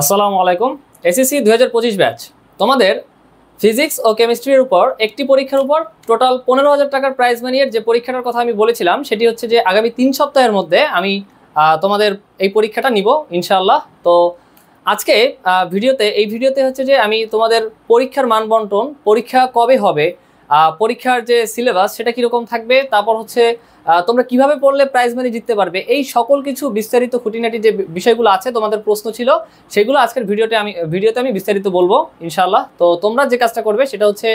আসসালামু আলাইকুম। SSC 2025 batch তোমাদের ফিজিক্স ও কেমিস্ট্রির উপর একটি পরীক্ষার উপর টোটাল 15,000 টাকার প্রাইজ মানির যে পরীক্ষাটার কথা আমি বলেছিলাম সেটি হচ্ছে যে আগামী 3 সপ্তাহের মধ্যে আমি তোমাদের এই পরীক্ষাটা নিব ইনশাআল্লাহ। তো আজকে এই ভিডিওতে হচ্ছে যে আমি তোমাদের পরীক্ষার মানবন্টন, পরীক্ষা কবে হবে, পরীক্ষার যে সিলেবাস সেটা কীরকম থাকবে, তারপর হচ্ছে তোমরা কিভাবে পড়লে প্রাইজ মানি জিততে পারবে, এই সকল কিছু বিস্তারিত খুঁটিনাটি যে বিষয়গুলো আছে তোমাদের প্রশ্ন ছিল সেগুলো আজকের ভিডিওতে আমি বিস্তারিত বলবো ইনশাআল্লাহ। তো তোমরা যে কাজটা করবে সেটা হচ্ছে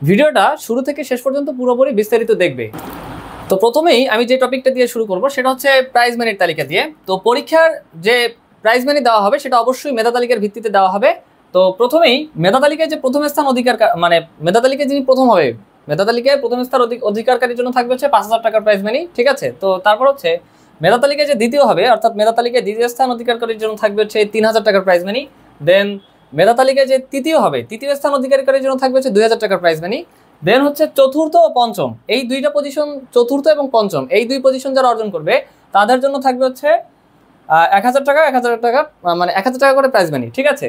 ভিডিওটা শুরু থেকে শেষ পর্যন্ত পুরোপুরি বিস্তারিত দেখবে। তো প্রথমেই আমি যে টপিকটা দিয়ে শুরু করব সেটা হচ্ছে প্রাইজ মানির তালিকা দিয়ে। তো পরীক্ষার যে প্রাইজ মানি দেওয়া হবে সেটা অবশ্যই মেধা তালিকার ভিত্তিতে দেওয়া হবে। তো প্রথমেই মেধা তালিকায় যে প্রথম স্থান অধিকার, মানে মেধা তালিকায় যিনি প্রথম হবে, মেধা তালিকায় প্রথম স্থান অধিকারকারীর জন্য থাকবে হচ্ছে 5,000 টাকার প্রাইজ মানি, ঠিক আছে। তো তারপর হচ্ছে মেধা তালিকায় যে দ্বিতীয় হবে, অর্থাৎ মেধা তালিকায় দ্বিতীয় স্থান অধিকারকারীর জন্য থাকবে হচ্ছে 3,000 টাকার প্রাইজ মানি। দেন মেধা তালিকায় যে তৃতীয় হবে, তৃতীয় স্থান অধিকারীর জন্য থাকবে হচ্ছে 2,000 টাকার প্রাইজ মানি। দেন হচ্ছে চতুর্থ ও পঞ্চম, এই দুইটা পজিশন, চতুর্থ এবং পঞ্চম এই দুই পজিশন যারা অর্জন করবে তাদের জন্য থাকবে হচ্ছে 1,000 টাকা, 1,000 টাকা, মানে 1,000 টাকা করে প্রাইজ মানি, ঠিক আছে।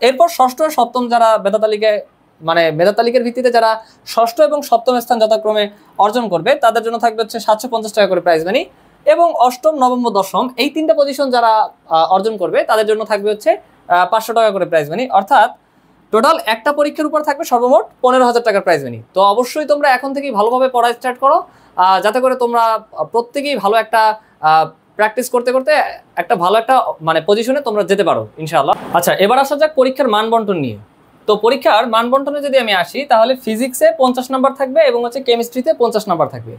এরপর ষষ্ঠ ও সপ্তম যারা মেধা তালিকায়, মানে মেধা তালিকার ভিত্তিতে যারা ষষ্ঠ এবং সপ্তম স্থান যথাক্রমে অর্জন করবে তাদের জন্য থাকবে হচ্ছে 750 টাকা করে প্রাইজ মানি। এবং অষ্টম, নবম ও দশম এই তিনটা পজিশন যারা অর্জন করবে তাদের জন্য থাকবে হচ্ছে 500 টাকা করে প্রাইজ মানি। অর্থাৎ টোটাল একটা পরীক্ষার উপর থাকবে সর্বমোট 15,000 টাকার প্রাইজ মানি। তো অবশ্যই তোমরা এখন থেকেই ভালোভাবে পড়া স্টার্ট করো, যাতে করে তোমরা প্রত্যেকেই ভালো একটা প্র্যাকটিস করতে করতে একটা ভালো একটা মানে পজিশনে তোমরা যেতে পারো ইনশাআল্লাহ। আচ্ছা, এবার আসা যাক পরীক্ষার মানবন্টন নিয়ে। তো পরীক্ষার মানবন্টনে যদি আমি আসি তাহলে ফিজিক্সে 50 নাম্বার থাকবে এবং হচ্ছে কেমিস্ট্রিতে 50 নাম্বার থাকবে।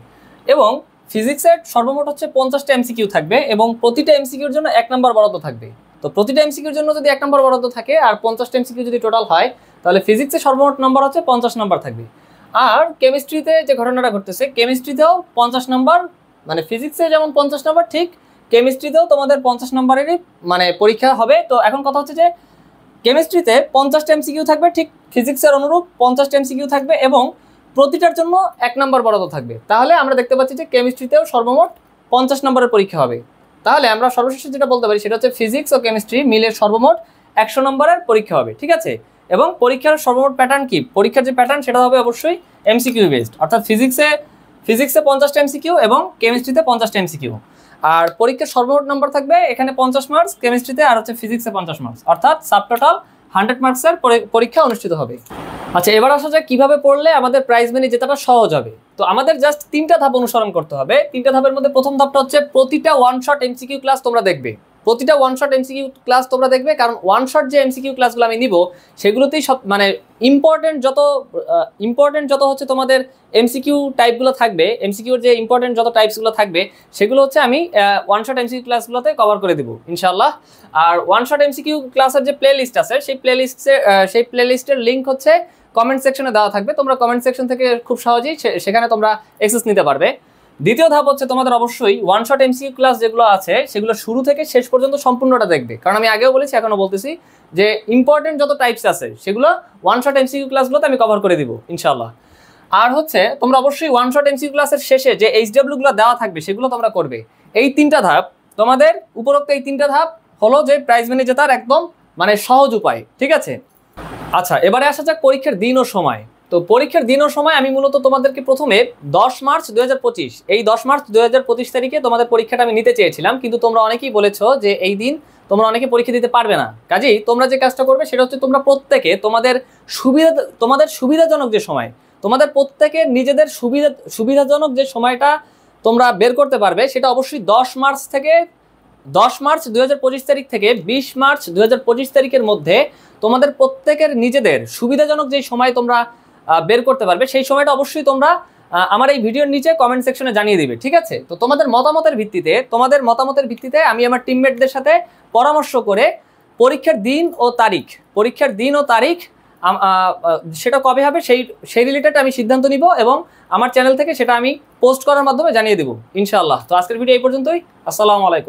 এবং ফিজিক্সের সর্বমোট হচ্ছে 50টা এমসিকিউ থাকবে এবং প্রতিটা এমসিকিউর জন্য 1 নাম্বার বরাদ্দ থাকবে। তো প্রতিটা এমসিকিউর জন্য যদি 1 নাম্বার বরাদ্দ থাকে আর 50টা এমসিকিউ যদি টোটাল হয় তাহলে ফিজিক্সে সর্বমোট নাম্বার হচ্ছে 50 নাম্বার থাকবে। আর কেমিস্ট্রিতে যে ঘটনাটা ঘটতেছে, কেমিস্ট্রিতেও 50 নাম্বার, মানে ফিজিক্সে যেমন 50 নাম্বার ঠিক কেমিস্ট্রিতেও তোমাদের 50 নাম্বারেরই মানে পরীক্ষা হবে। তো এখন কথা হচ্ছে যে কেমিস্ট্রিতে 50টা এমসিকিউ থাকবে, ঠিক ফিজিক্সের অনুরূপ 50টা এমসিকিউ থাকবে এবং প্রতিটার জন্য 1 নাম্বার বরাদ্দ থাকবে। তাহলে আমরা দেখতে পাচ্ছি যে কেমিস্ট্রিতেও সর্বমোট 50 নাম্বারের পরীক্ষা হবে। তাহলে আমরা সর্বশেষে যেটা বলতে পারি সেটা হচ্ছে ফিজিক্স ও কেমিস্ট্রি মিলে সর্বমোট 100 নাম্বারের পরীক্ষা হবে, ঠিক আছে। এবং পরীক্ষার সর্বমোট প্যাটার্ন কি, পরীক্ষার যে প্যাটার্ন সেটা হবে অবশ্যই এমসিকিউ বেসড, অর্থাৎ ফিজিক্সে 50টা এমসিকিউ এবং কেমিস্ট্রিতে 50টা এমসিকিউ। আর পরীক্ষার সর্বমোট নাম্বার থাকবে এখানে 50 মার্কস কেমিস্ট্রিতে, আর হচ্ছে ফিজিক্সে 50 মার্কস, অর্থাৎ সাব টোটাল 100 মার্কসের পরীক্ষা অনুষ্ঠিত হবে। আচ্ছা, এবার আসা যায় কিভাবে পড়লে আমাদের প্রাইজ মানি জেতাটা সহজ হবে। তো আমাদের জাস্ট 3টা ধাপ অনুসরণ করতে হবে। 3টা ধাপের মধ্যে প্রথম ধাপটা হচ্ছে প্রতিটা ওয়ান শট এমসিকিউ ক্লাস তোমরা দেখবে। প্রতিটা ওয়ান শট এমসিকিউ ক্লাস তোমরা দেখবে, কারণ ওয়ান শট যে এমসিকিউ ক্লাসগুলো আমি নিব সেগুলোতেই সব মানে ইম্পর্টেন্ট যত হচ্ছে তোমাদের এমসিকিউ টাইপগুলো থাকবে, এমসিকিউর যে ইম্পর্টেন্ট যত টাইপসগুলো থাকবে সেগুলো হচ্ছে আমি ওয়ান শট এমসিকিউ ক্লাসগুলোতে কভার করে দেবো ইনশাআল্লাহ। আর ওয়ান শট এমসিকিউ ক্লাসের যে প্লে লিস্ট আছে সেই প্লে লিস্টের লিঙ্ক হচ্ছে কমেন্ট সেকশনে দেওয়া থাকবে। তোমরা কমেন্ট সেকশন থেকে খুব সহজেই সেখানে তোমরা অ্যাক্সেস নিতে পারবে। দ্বিতীয় ধাপ হচ্ছে তোমাদের অবশ্যই ওয়ান শট এমসিকিউ ক্লাস যেগুলো আছে সেগুলো শুরু থেকে শেষ পর্যন্ত সম্পূর্ণটা দেখবে, কারণ আমি আগেও বলেছি এখনো বলতেছি যে ইম্পর্টেন্ট যত টাইপস আছে সেগুলো ওয়ান শট এমসিকিউ ক্লাসগুলোতে আমি কভার করে দিব ইনশাআল্লাহ। আর হচ্ছে তোমরা অবশ্যই ওয়ান শট এমসিকিউ ক্লাসের শেষে যে এইচডব্লিউগুলো দেওয়া থাকবে সেগুলো তোমরা করবে। এই 3টা ধাপ তোমাদের উপরোক্ত, এই 3টা ধাপ হলো যে প্রাইজ মানি জেতার একদম মানে সহজ উপায়, ঠিক আছে। আচ্ছা, এবারে আসা যাক পরীক্ষার দিন ও সময়। তো পরীক্ষার দিন ও সময় আমি মূলত তোমাদেরকে প্রথমে 10 মার্চ 2025, এই 10 মার্চ 2025 তারিখে তোমাদের পরীক্ষাটা আমি নিতে চেয়েছিলাম, কিন্তু তোমরা অনেকেই বলেছো যে এই দিন তোমরা অনেকে পরীক্ষা দিতে পারবে না। কাজেই তোমরা যে কাজটা করবে সেটা হচ্ছে তোমরা প্রত্যেকে তোমাদের সুবিধাজনক যে সময়, তোমাদের প্রত্যেকের নিজেদের সুবিধাজনক যে সময়টা তোমরা বের করতে পারবে সেটা অবশ্যই 10 মার্চ 2025 তারিখ থেকে 20 মার্চ 2025 তারিখের মধ্যে তোমাদের প্রত্যেকের নিজেদের সুবিধাজনক যে সময় তোমরা বের করতে পারবে সেই সময়টা অবশ্যই তোমরা আমার এই ভিডিওর নিচে কমেন্ট সেকশনে জানিয়ে দিবে, ঠিক আছে। তো তোমাদের মতামতের ভিত্তিতে আমি আমার টিমমেটদের সাথে পরামর্শ করে পরীক্ষার দিন ও তারিখ সেটা কবে হবে সেই রিলেটেড আমি সিদ্ধান্ত নিব এবং আমার চ্যানেল থেকে সেটা আমি পোস্ট করার মাধ্যমে জানিয়ে দেবো ইনশাআল্লাহ। তো আজকের ভিডিও এই পর্যন্তই। আসসালামু আলাইকুম।